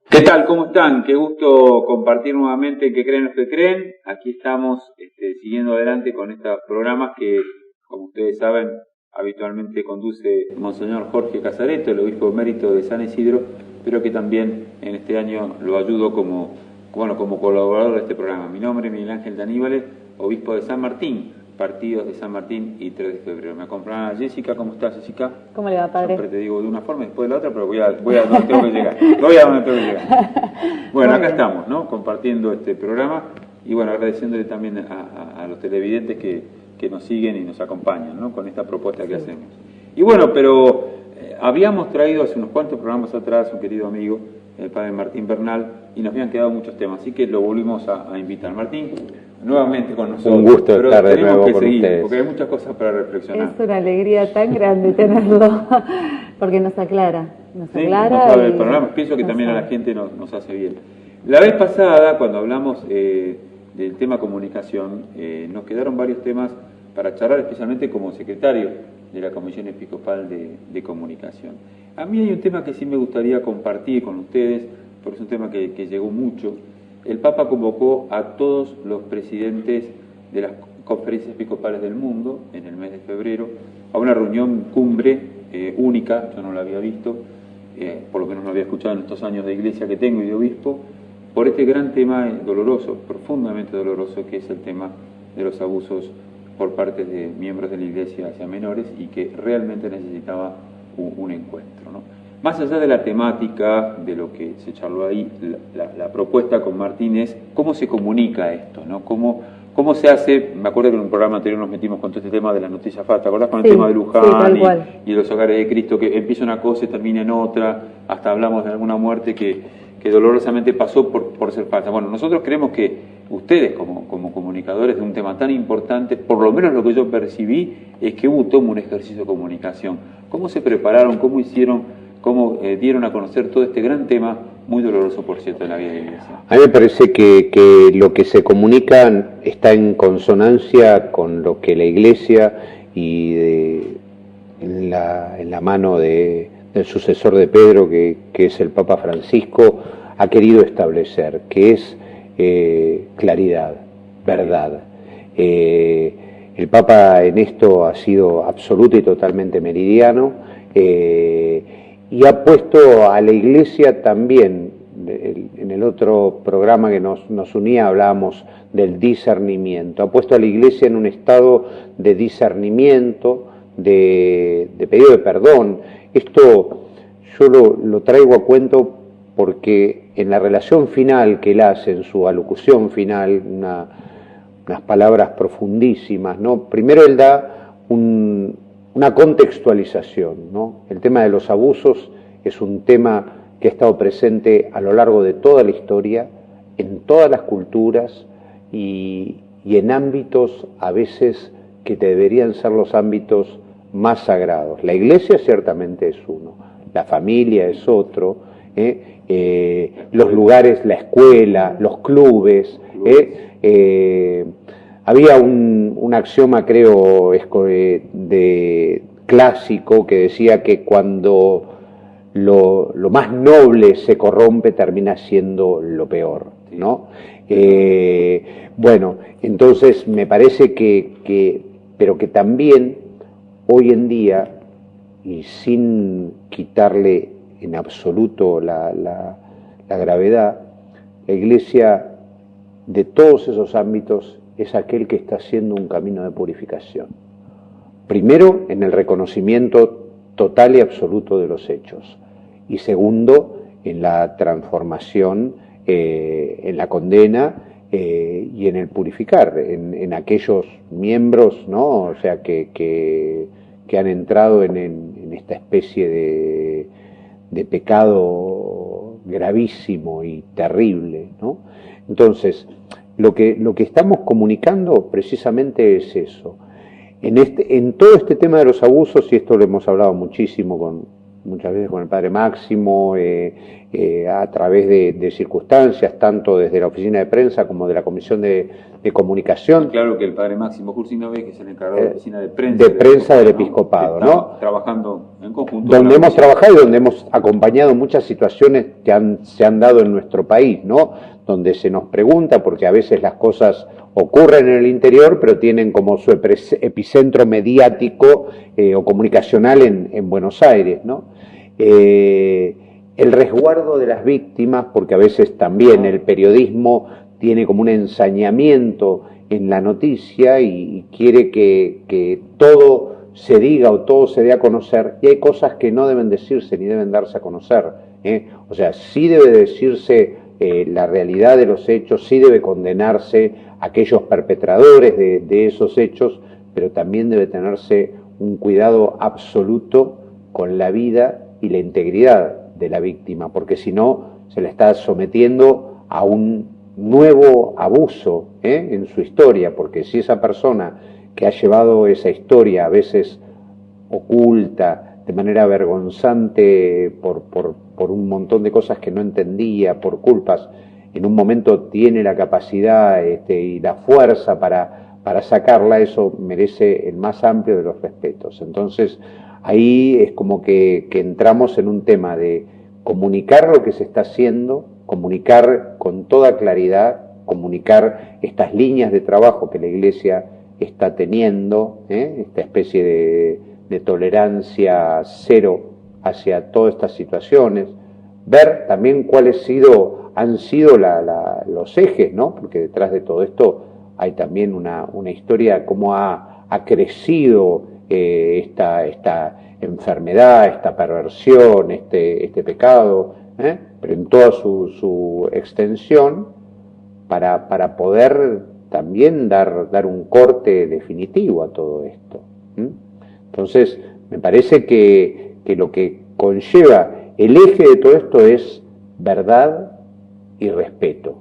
¿Qué tal? ¿Cómo están? Qué gusto compartir nuevamente ¿Qué creen los que creen? Aquí estamos siguiendo adelante con estos programas que, como ustedes saben, habitualmente conduce Monseñor Jorge Casareto, el obispo emérito de San Isidro, pero que también en este año lo ayudo como colaborador de este programa. Mi nombre es Miguel Ángel de Aníbales, obispo de San Martín, partidos de San Martín y 3 de febrero. Me acompaña Jessica. ¿Cómo estás, Jessica? ¿Cómo le va, padre? Siempre te digo de una forma y después de la otra, pero voy a donde tengo que llegar. Voy a donde tengo que llegar. Bueno, acá estamos, ¿no? Compartiendo este programa y bueno, agradeciéndole también a los televidentes que nos siguen y nos acompañan, ¿no? Con esta propuesta que hacemos. Y bueno, pero habíamos traído hace unos cuantos programas atrás un querido amigo, el padre Martín Bernal, y nos habían quedado muchos temas, así que lo volvimos a invitar. Martín, nuevamente con nosotros. Un gusto pero estar de nuevo que con seguir, ustedes. porque hay muchas cosas para reflexionar. Es una alegría tan grande tenerlo, porque nos aclara. Nos aclara. Nos abre el programa. Pienso que también a la gente nos hace bien. La vez pasada, cuando hablamos del tema comunicación, nos quedaron varios temas para charlar, especialmente como secretario de la Comisión Episcopal de Comunicación. A mí hay un tema que sí me gustaría compartir con ustedes, porque es un tema que llegó mucho. El Papa convocó a todos los presidentes de las conferencias episcopales del mundo en el mes de febrero a una reunión cumbre única. Yo no la había visto, por lo menos no había escuchado en estos años de iglesia que tengo y de obispo, por este gran tema doloroso, profundamente doloroso, que es el tema de los abusos por parte de miembros de la iglesia hacia menores y que realmente necesitaba un encuentro, ¿no? Más allá de la temática, de lo que se charló ahí, la propuesta con Martín es cómo se comunica esto, ¿no? Cómo se hace. Me acuerdo que en un programa anterior nos metimos con todo este tema de las noticias falsas, ¿te acordás? Con el tema de Luján y los hogares de Cristo, que empieza una cosa y termina en otra, hasta hablamos de alguna muerte que dolorosamente pasó por ser falsa. Bueno, nosotros creemos que ustedes como comunicadores de un tema tan importante, por lo menos lo que yo percibí, es que hubo todo un ejercicio de comunicación. ¿Cómo se prepararon? ¿Cómo hicieron? ¿Cómo dieron a conocer todo este gran tema, muy doloroso, por cierto, de la vida de la Iglesia? A mí me parece que lo que se comunica está en consonancia con lo que la Iglesia y en la mano del sucesor de Pedro, que es el Papa Francisco, ha querido establecer, que es claridad, verdad. El Papa en esto ha sido absoluto y totalmente meridiano, y ha puesto a la Iglesia también. En el otro programa que nos unía hablábamos del discernimiento. Ha puesto a la Iglesia en un estado de discernimiento, de pedido de perdón. Esto yo lo traigo a cuento porque en la relación final que él hace, en su alocución final, unas palabras profundísimas, ¿no? Primero él da una contextualización, ¿no? El tema de los abusos es un tema que ha estado presente a lo largo de toda la historia, en todas las culturas y en ámbitos a veces que deberían ser los ámbitos más sagrados. La Iglesia ciertamente es uno, la familia es otro, los lugares, la escuela, los clubes. Había un axioma, creo, clásico que decía que cuando lo más noble se corrompe termina siendo lo peor, ¿no? Bueno, entonces me parece pero que también hoy en día, y sin quitarle en absoluto la gravedad, la Iglesia de todos esos ámbitos es aquel que está haciendo un camino de purificación. Primero, en el reconocimiento total y absoluto de los hechos. Y segundo, en la transformación, en la condena y en el purificar, en aquellos miembros, ¿no? O sea, que han entrado en esta especie de pecado gravísimo y terrible, ¿no? Entonces, lo que estamos comunicando precisamente es eso. En todo este tema de los abusos, y esto lo hemos hablado muchísimo muchas veces con el padre Máximo, a través de circunstancias, tanto desde la oficina de prensa como de la comisión de comunicación. Claro que el padre Máximo Cursinove, que es el encargado de la oficina de prensa del episcopado, ¿no? Trabajando en conjunto. Donde hemos trabajado y donde hemos acompañado muchas situaciones que se han dado en nuestro país, ¿no? Donde se nos pregunta, porque a veces las cosas ocurren en el interior, pero tienen como su epicentro mediático o comunicacional en Buenos Aires, ¿no? El resguardo de las víctimas, porque a veces también el periodismo tiene como un ensañamiento en la noticia y quiere que todo se diga o todo se dé a conocer, y hay cosas que no deben decirse ni deben darse a conocer, ¿eh? O sea, sí debe decirse la realidad de los hechos, sí debe condenarse a aquellos perpetradores de esos hechos, pero también debe tenerse un cuidado absoluto con la vida y la integridad de la víctima, porque si no se la está sometiendo a un nuevo abuso en su historia, porque si esa persona que ha llevado esa historia a veces oculta, de manera vergonzante por un montón de cosas que no entendía, por culpas, en un momento tiene la capacidad y la fuerza para sacarla, eso merece el más amplio de los respetos. Entonces, ahí es como que entramos en un tema de comunicar lo que se está haciendo, comunicar con toda claridad, comunicar estas líneas de trabajo que la Iglesia está teniendo, esta especie de tolerancia cero hacia todas estas situaciones, ver también cuáles han sido los ejes, ¿no? Porque detrás de todo esto hay también una historia, cómo ha crecido esta enfermedad, esta perversión, este pecado, pero en toda su extensión, para poder también dar un corte definitivo a todo esto. Entonces, me parece que lo que conlleva el eje de todo esto es verdad y respeto.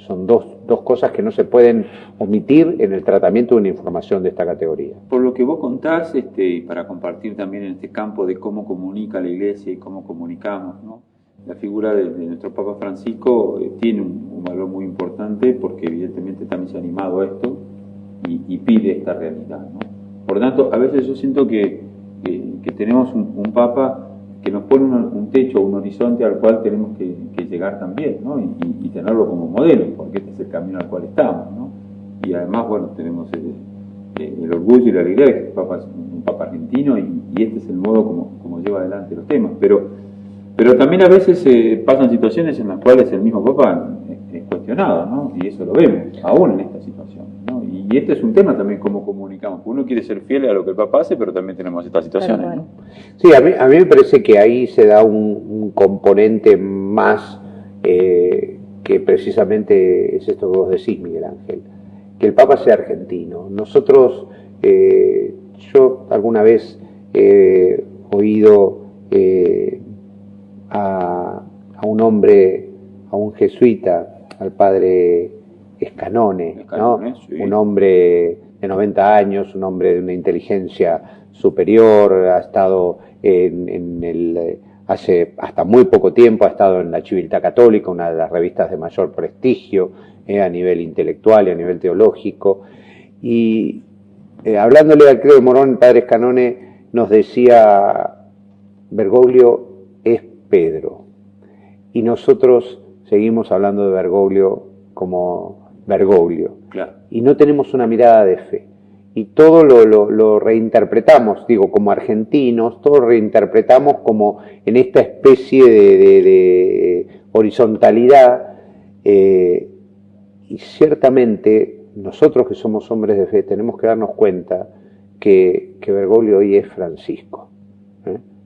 Son dos cosas que no se pueden omitir en el tratamiento de una información de esta categoría. Por lo que vos contás, y para compartir también en este campo de cómo comunica la Iglesia y cómo comunicamos, ¿no? La figura de nuestro Papa Francisco tiene un valor muy importante, porque evidentemente también se ha animado a esto y pide esta realidad, ¿no? Por lo tanto, a veces yo siento que tenemos un Papa que nos pone un techo, un horizonte al cual tenemos que llegar también, ¿no? Y tenerlo como modelo, porque este es el camino al cual estamos, ¿no? Y además, bueno, tenemos el orgullo y la alegría de que el Papa es un Papa argentino, y este es el modo como lleva adelante los temas. Pero también a veces pasan situaciones en las cuales el mismo Papa es cuestionado, ¿no? Y eso lo vemos, aún en esta situación, ¿no? Y este es un tema también, cómo comunicamos. Uno quiere ser fiel a lo que el Papa hace, pero también tenemos estas situaciones, ¿no? Sí, a mí me parece que ahí se da un componente más que precisamente es esto que vos decís, Miguel Ángel, que el Papa sea argentino. Nosotros, yo alguna vez he oído a un hombre, a un jesuita, al padre Scanone, ¿no? Sí. Un hombre de 90 años, un hombre de una inteligencia superior, ha estado hace hasta muy poco tiempo, ha estado en la Civiltà Católica, una de las revistas de mayor prestigio a nivel intelectual y a nivel teológico, y hablándole al credo de Morón, el padre Scanone nos decía: Bergoglio es Pedro, y nosotros seguimos hablando de Bergoglio como Bergoglio, claro. Y no tenemos una mirada de fe, y todo lo reinterpretamos, digo, como argentinos, todo lo reinterpretamos como en esta especie de horizontalidad, y ciertamente nosotros que somos hombres de fe tenemos que darnos cuenta que Bergoglio hoy es Francisco,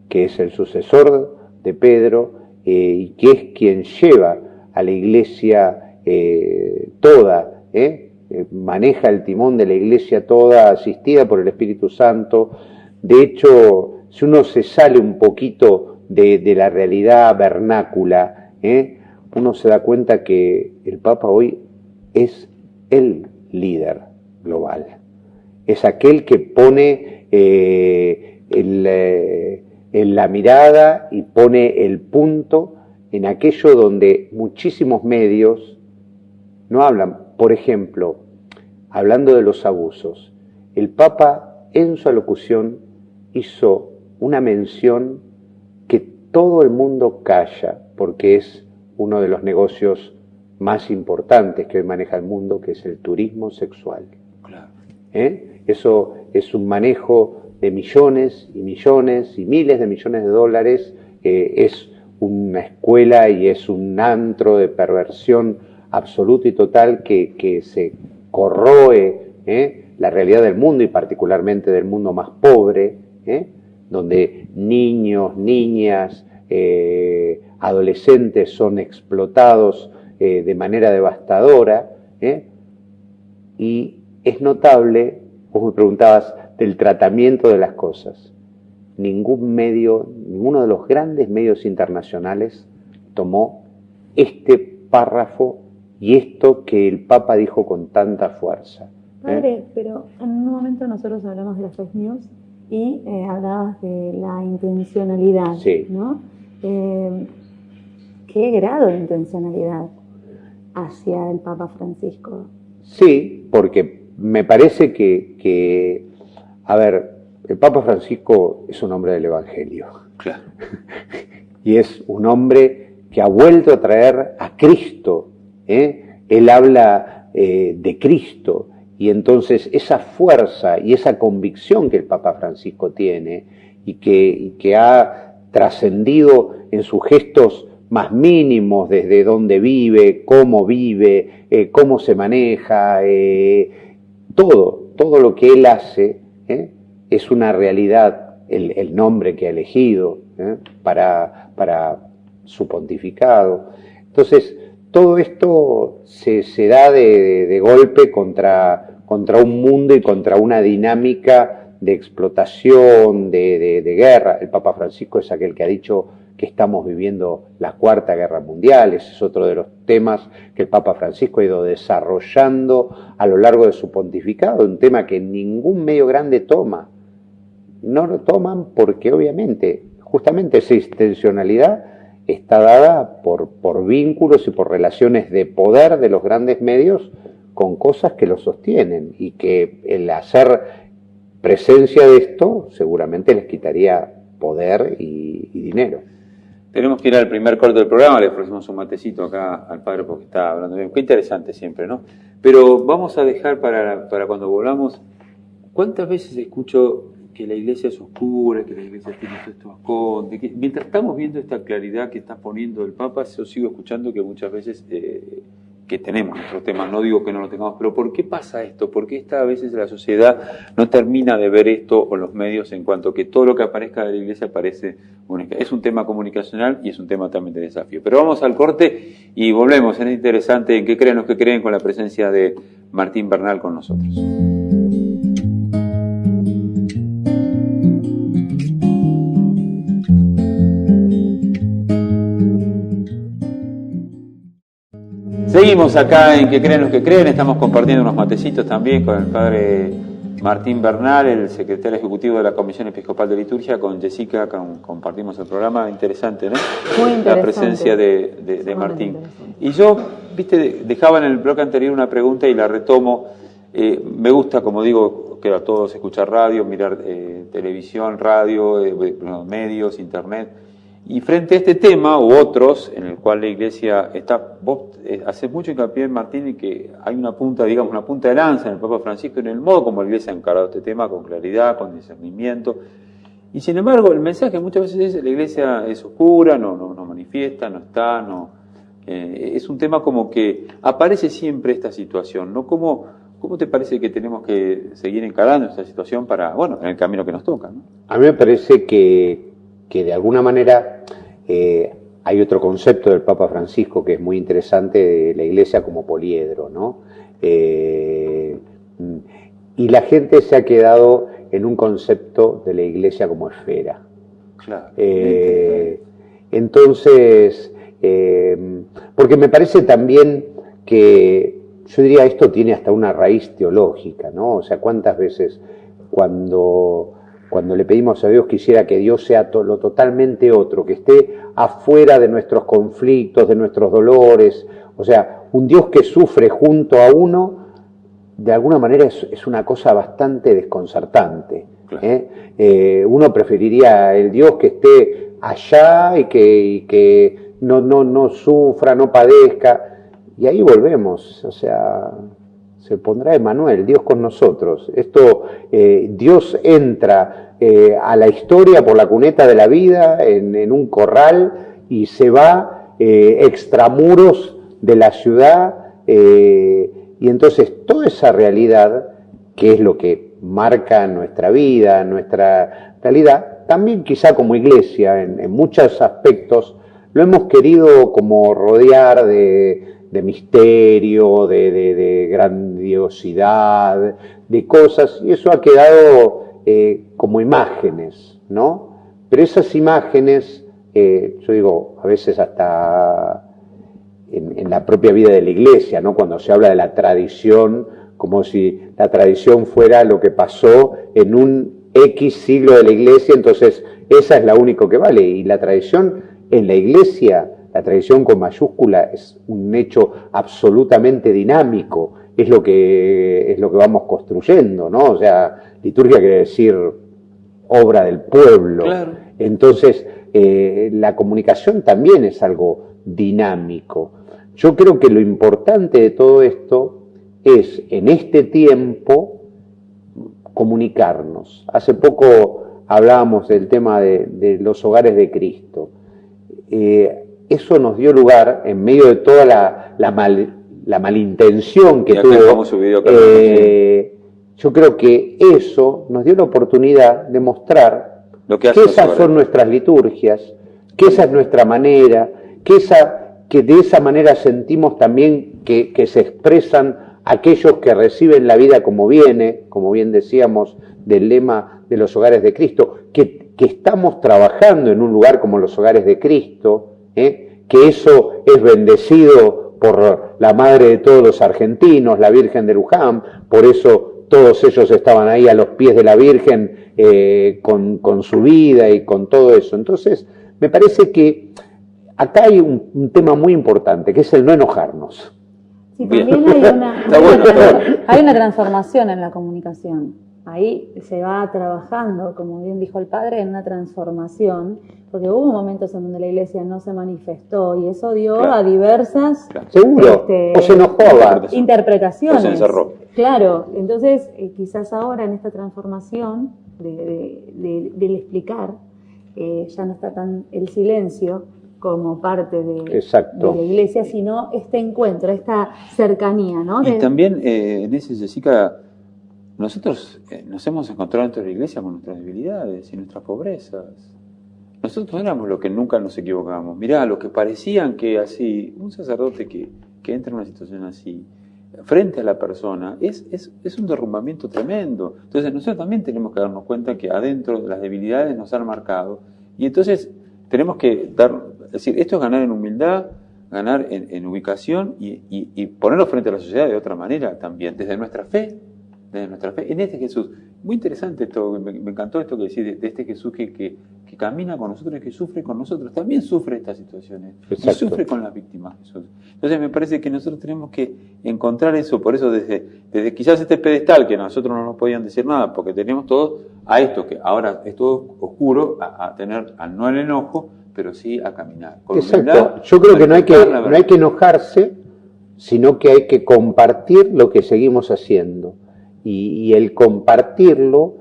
que es el sucesor de Pedro, y que es quien lleva a la Iglesia toda, maneja el timón de la Iglesia toda, asistida por el Espíritu Santo. De hecho, si uno se sale un poquito de la realidad vernácula, uno se da cuenta que el Papa hoy es el líder global. Es aquel que pone en la mirada y pone el punto en aquello donde muchísimos medios no hablan. Por ejemplo, hablando de los abusos, el Papa en su alocución hizo una mención que todo el mundo calla, porque es uno de los negocios más importantes que hoy maneja el mundo, que es el turismo sexual. Claro. Eso es un manejo de millones y millones y miles de millones de dólares, es una escuela y es un antro de perversión absoluta y total que se corroe la realidad del mundo y particularmente del mundo más pobre, donde niños, niñas, adolescentes son explotados de manera devastadora, y es notable, vos me preguntabas, del tratamiento de las cosas. Ningún medio, ninguno de los grandes medios internacionales tomó este párrafo y esto que el Papa dijo con tanta fuerza. Padre, pero en un momento nosotros hablamos de las fake news y hablabas de la intencionalidad, Sí. ¿no? ¿Qué grado de intencionalidad hacia el Papa Francisco? Sí, porque me parece que a ver, el Papa Francisco es un hombre del Evangelio. Claro. Y es un hombre que ha vuelto a traer a Cristo. Él habla de Cristo. Y entonces esa fuerza y esa convicción que el Papa Francisco tiene y que ha trascendido en sus gestos más mínimos, desde dónde vive, cómo se maneja, todo lo que él hace, es una realidad, el nombre que ha elegido para su pontificado. Entonces, todo esto se da de golpe contra un mundo y contra una dinámica de explotación, de guerra. El Papa Francisco es aquel que ha dicho que estamos viviendo la Cuarta Guerra Mundial. Ese es otro de los temas que el Papa Francisco ha ido desarrollando a lo largo de su pontificado, un tema que ningún medio grande toma. No lo toman porque obviamente, justamente esa intencionalidad está dada por vínculos y por relaciones de poder de los grandes medios con cosas que lo sostienen y que el hacer presencia de esto seguramente les quitaría poder y dinero. Tenemos que ir al primer corte del programa, le ofrecemos un matecito acá al padre porque está hablando bien. Qué interesante siempre, ¿no? Pero vamos a dejar para cuando volvamos, ¿cuántas veces escucho que la iglesia es oscura, que la iglesia tiene todo esto esconde? Que mientras estamos viendo esta claridad que está poniendo el Papa, yo sigo escuchando que muchas veces que tenemos nuestros temas, no digo que no lo tengamos, pero ¿por qué pasa esto? ¿Por qué a veces la sociedad no termina de ver esto o los medios en cuanto que todo lo que aparezca de la iglesia parece única? Es un tema comunicacional y es un tema también de desafío. Pero vamos al corte y volvemos. Es interesante en qué creen los que creen con la presencia de Martín Bernal con nosotros. Seguimos acá en Que Creen los que Creen, estamos compartiendo unos matecitos también con el padre Martín Bernal, el secretario ejecutivo de la Comisión Episcopal de Liturgia, con Jessica, compartimos el programa, interesante, ¿no? Muy interesante. La presencia de Martín. Y yo, viste, dejaba en el bloque anterior una pregunta y la retomo. Me gusta, como digo, que a todos escuchar radio, mirar televisión, radio, medios, internet. Y frente a este tema u otros en el cual la Iglesia está, vos haces mucho hincapié, Martín, en que hay una punta, digamos, una punta de lanza en el Papa Francisco, en el modo como la Iglesia ha encarado este tema con claridad, con discernimiento. Y sin embargo, el mensaje muchas veces es la Iglesia es oscura, no manifiesta, no está, es un tema como que aparece siempre esta situación, ¿no? ¿Cómo te parece que tenemos que seguir encarando esta situación para, bueno, en el camino que nos toca, ¿no? A mí me parece que de alguna manera hay otro concepto del Papa Francisco que es muy interesante de la Iglesia como poliedro, ¿no? Y la gente se ha quedado en un concepto de la Iglesia como esfera. Claro. Entonces, Porque me parece también que, yo diría, esto tiene hasta una raíz teológica, ¿no? O sea, cuántas veces cuando le pedimos a Dios quisiera que Dios sea lo totalmente otro, que esté afuera de nuestros conflictos, de nuestros dolores, o sea, un Dios que sufre junto a uno, de alguna manera es una cosa bastante desconcertante. Claro. Uno preferiría el Dios que esté allá y que no sufra, no padezca, y ahí volvemos, o sea, se pondrá Emmanuel, Dios con nosotros. Dios entra a la historia por la cuneta de la vida, en un corral, y se va extramuros de la ciudad, y entonces toda esa realidad, que es lo que marca nuestra vida, nuestra realidad, también quizá como iglesia, en muchos aspectos, lo hemos querido como rodear de misterio, de grandiosidad, de cosas, y eso ha quedado como imágenes, ¿no? Pero esas imágenes, yo digo, a veces hasta en la propia vida de la iglesia, ¿no? Cuando se habla de la tradición, como si la tradición fuera lo que pasó en un X siglo de la iglesia, entonces esa es la única que vale, y la tradición en la iglesia, la tradición con mayúscula, es un hecho absolutamente dinámico, es lo que vamos construyendo, ¿no? O sea, liturgia quiere decir obra del pueblo. Claro. Entonces, la comunicación también es algo dinámico. Yo creo que lo importante de todo esto es, en este tiempo, comunicarnos. Hace poco hablábamos del tema de los hogares de Cristo. Eso nos dio lugar, en medio de toda la malintención que tuvo, yo creo que eso nos dio la oportunidad de mostrar que esas son nuestras liturgias, que esa es nuestra manera, que de esa manera sentimos también que se expresan aquellos que reciben la vida como viene, como bien decíamos del lema de los hogares de Cristo, que estamos trabajando en un lugar como los hogares de Cristo, que eso es bendecido por la madre de todos los argentinos, la Virgen de Luján, por eso todos ellos estaban ahí a los pies de la Virgen con su vida y con todo eso. Entonces, me parece que acá hay un tema muy importante, que es el no enojarnos. Sí, también hay una transformación en la comunicación. Ahí se va trabajando, como bien dijo el padre, en una transformación, porque hubo momentos en donde la iglesia no se manifestó y eso dio a diversas seguro, o se enojaba, interpretaciones. O se encerró. Claro, entonces quizás ahora en esta transformación del explicar, ya no está tan el silencio como parte de la iglesia, sino este encuentro, esta cercanía, ¿no? Y también en ese, Jessica, nosotros nos hemos encontrado dentro de la iglesia con nuestras debilidades y nuestras pobrezas. Nosotros éramos los que nunca nos equivocamos. Mirá, los que parecían que así, un sacerdote que entra en una situación así, frente a la persona, es un derrumbamiento tremendo. Entonces nosotros también tenemos que darnos cuenta que adentro las debilidades nos han marcado. Y entonces tenemos que decir, esto es ganar en humildad, ganar en ubicación y ponernos frente a la sociedad de otra manera también, desde nuestra fe, en este Jesús. Muy interesante esto, me encantó esto que decís, de este Jesús que camina con nosotros y que sufre con nosotros, también sufre estas situaciones. Exacto. Y sufre con las víctimas, Jesús. Entonces me parece que nosotros tenemos que encontrar eso, por eso desde quizás este pedestal que nosotros no nos podían decir nada, porque teníamos todos a esto, que ahora es todo oscuro, a tener no el enojo, pero sí a caminar. Con exacto. Humildad, yo creo que no hay que enojarse, sino que hay que compartir lo que seguimos haciendo. Y el compartirlo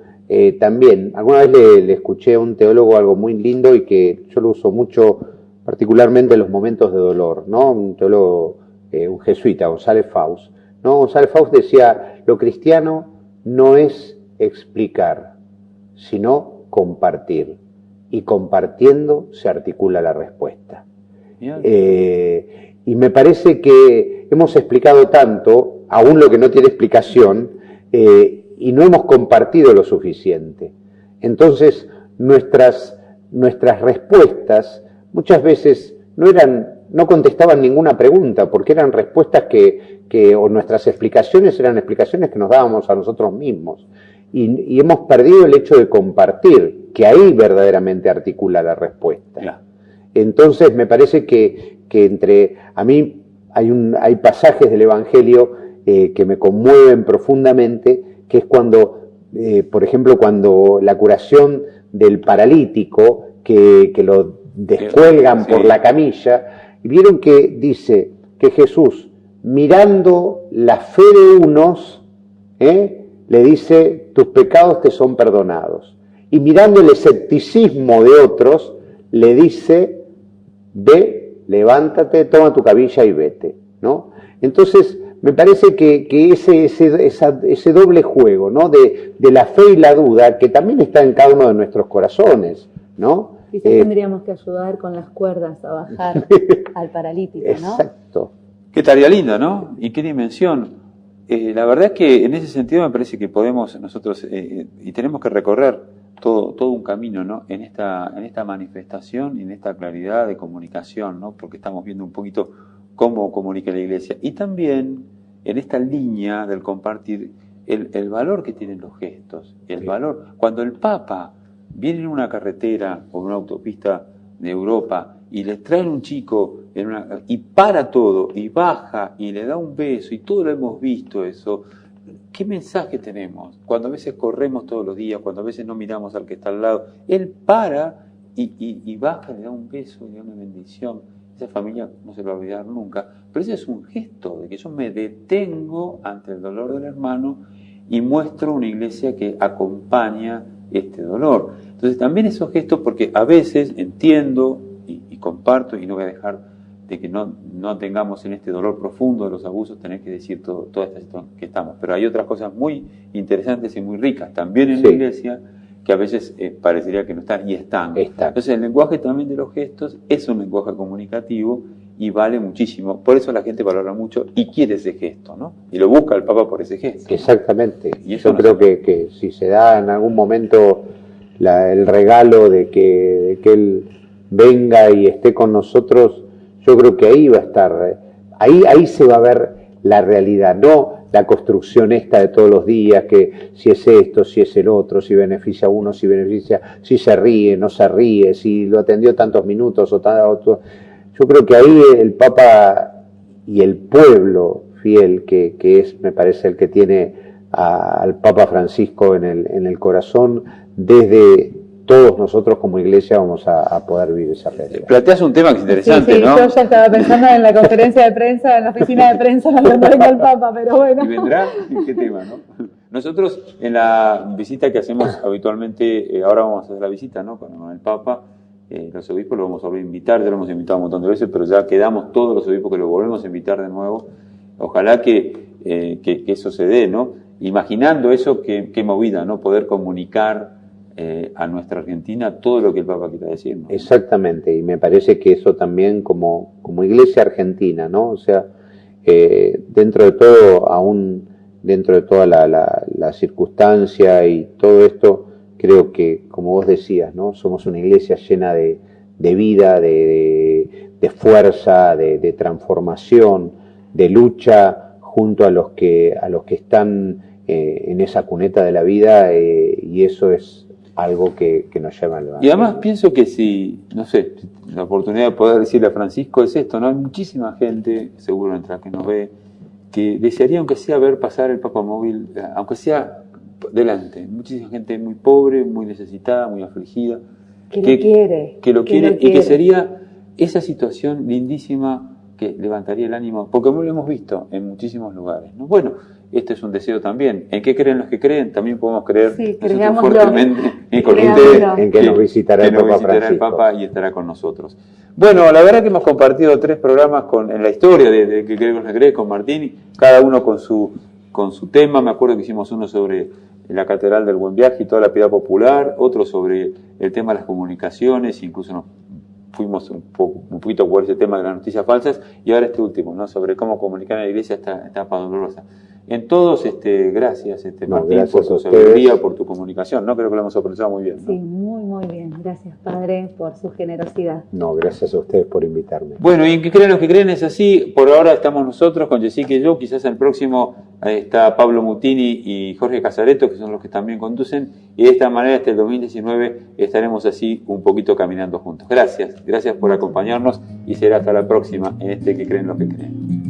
también, alguna vez le escuché a un teólogo algo muy lindo y que yo lo uso mucho, particularmente en los momentos de dolor, ¿no? Un teólogo, un jesuita, González Faust, ¿no? González Faust decía, lo cristiano no es explicar, sino compartir, y compartiendo se articula la respuesta. Y me parece que hemos explicado tanto, aún lo que no tiene explicación, y no hemos compartido lo suficiente. Entonces, nuestras respuestas muchas veces no eran no contestaban ninguna pregunta, porque eran respuestas o nuestras explicaciones eran explicaciones que nos dábamos a nosotros mismos. Y hemos perdido el hecho de compartir, que ahí verdaderamente articula la respuesta. Claro. Entonces me parece que a mí hay pasajes del Evangelio que me conmueven profundamente, que es cuando, por ejemplo, cuando la curación del paralítico, que lo descuelgan por la camilla, y vieron que dice que Jesús, mirando la fe de unos, le dice, tus pecados te son perdonados. Y mirando el escepticismo de otros, le dice, ve, levántate, toma tu camilla y vete, ¿no? Entonces, me parece que ese doble juego, ¿no? De la fe y la duda, que también está en cada uno de nuestros corazones, ¿no? Quizás tendríamos que ayudar con las cuerdas a bajar al paralítico, ¿no? Exacto. Qué tarea linda, ¿no? ¿Y qué dimensión? La verdad es que en ese sentido me parece que podemos nosotros, y tenemos que recorrer todo un camino, ¿no? En esta manifestación y en esta claridad de comunicación, ¿no? Porque estamos viendo un poquito cómo comunica la Iglesia. Y también en esta línea del compartir el valor que tienen los gestos, el valor. Cuando el Papa viene en una carretera o en una autopista de Europa y les traen un chico y para todo y baja y le da un beso y todo lo hemos visto eso, ¿qué mensaje tenemos? Cuando a veces corremos todos los días, cuando a veces no miramos al que está al lado, él para y baja, le da un beso, le da una bendición. Esa familia no se lo va a olvidar nunca, pero ese es un gesto de que yo me detengo ante el dolor del hermano y muestro una iglesia que acompaña este dolor. Entonces también esos gestos, porque a veces entiendo y comparto, y no voy a dejar de que no tengamos en este dolor profundo de los abusos, tener que decir toda esta situación que estamos, pero hay otras cosas muy interesantes y muy ricas también en la iglesia, que a veces parecería que no están, y están. Entonces el lenguaje también de los gestos es un lenguaje comunicativo y vale muchísimo. Por eso la gente valora mucho y quiere ese gesto, ¿no? Y lo busca el Papa por ese gesto. Exactamente. Y eso yo creo que si se da en algún momento el regalo de que Él venga y esté con nosotros, yo creo que ahí va a estar, ahí se va a ver la realidad, no la construcción esta de todos los días, que si es esto, si es el otro, si beneficia a uno, si beneficia, si se ríe, no se ríe, si lo atendió tantos minutos o tanto. Yo creo que ahí el Papa y el pueblo fiel, que es, me parece, el que tiene al Papa Francisco en el corazón, desde todos nosotros como iglesia vamos a poder vivir esa realidad. Planteas un tema que es interesante, sí, ¿no? Yo ya estaba pensando en la conferencia de prensa, en la oficina de prensa, cuando venga el Papa, pero bueno. ¿Y vendrá? ¿Qué tema, no? Nosotros, en la visita que hacemos habitualmente, ahora vamos a hacer la visita, ¿no? Con el Papa, los obispos lo vamos a volver a invitar, ya lo hemos invitado un montón de veces, pero ya quedamos todos los obispos que lo volvemos a invitar de nuevo. Ojalá que eso se dé, ¿no? Imaginando eso, qué movida, ¿no? Poder comunicar a nuestra Argentina todo lo que el Papa quiera decir, ¿no? Exactamente, y me parece que eso también como iglesia argentina, ¿no? O sea, dentro de todo, aún dentro de toda la circunstancia y todo esto, creo que, como vos decías, ¿no? Somos una iglesia llena de vida, de fuerza, de transformación, de lucha junto a los que están en esa cuneta de la vida, y eso es algo que nos lleva al Evangelio. Y además pienso que si, no sé, la oportunidad de poder decirle a Francisco es esto, ¿no? Hay muchísima gente, seguro entre la que nos ve, que desearía, aunque sea, ver pasar el Papa Móvil, aunque sea delante. Muchísima gente muy pobre, muy necesitada, muy afligida. Que lo quiere. Y que sería esa situación lindísima que levantaría el ánimo, porque lo hemos visto en muchísimos lugares, ¿no? Bueno, este es un deseo también. ¿En qué creen los que creen? También podemos creer nosotros fuertemente con ustedes en que nos visitará el Papa Francisco. El Papa y estará con nosotros. Bueno, la verdad que hemos compartido 3 programas en la historia de que creemos la cree con Martín, cada uno con su tema. Me acuerdo que hicimos uno sobre la Catedral del Buen Viaje y toda la piedad popular, otro sobre el tema de las comunicaciones, incluso nos fuimos un poquito por ese tema de las noticias falsas, y ahora este último, ¿no? Sobre cómo comunicar en la iglesia esta etapa dolorosa. En todos, gracias, Martín, gracias por tu a ustedes. sabiduría, por tu comunicación, ¿no? Creo que lo hemos aprovechado muy bien, ¿no? Sí, muy bien. Gracias, Padre, por su generosidad. No, gracias a ustedes por invitarme. Bueno, y en que crean los que creen es así. Por ahora estamos nosotros con Jessica y yo. Quizás el próximo está Pablo Mutini y Jorge Casareto, que son los que también conducen. Y de esta manera, hasta el 2019, estaremos así un poquito caminando juntos. Gracias por acompañarnos y será hasta la próxima en que creen los que creen.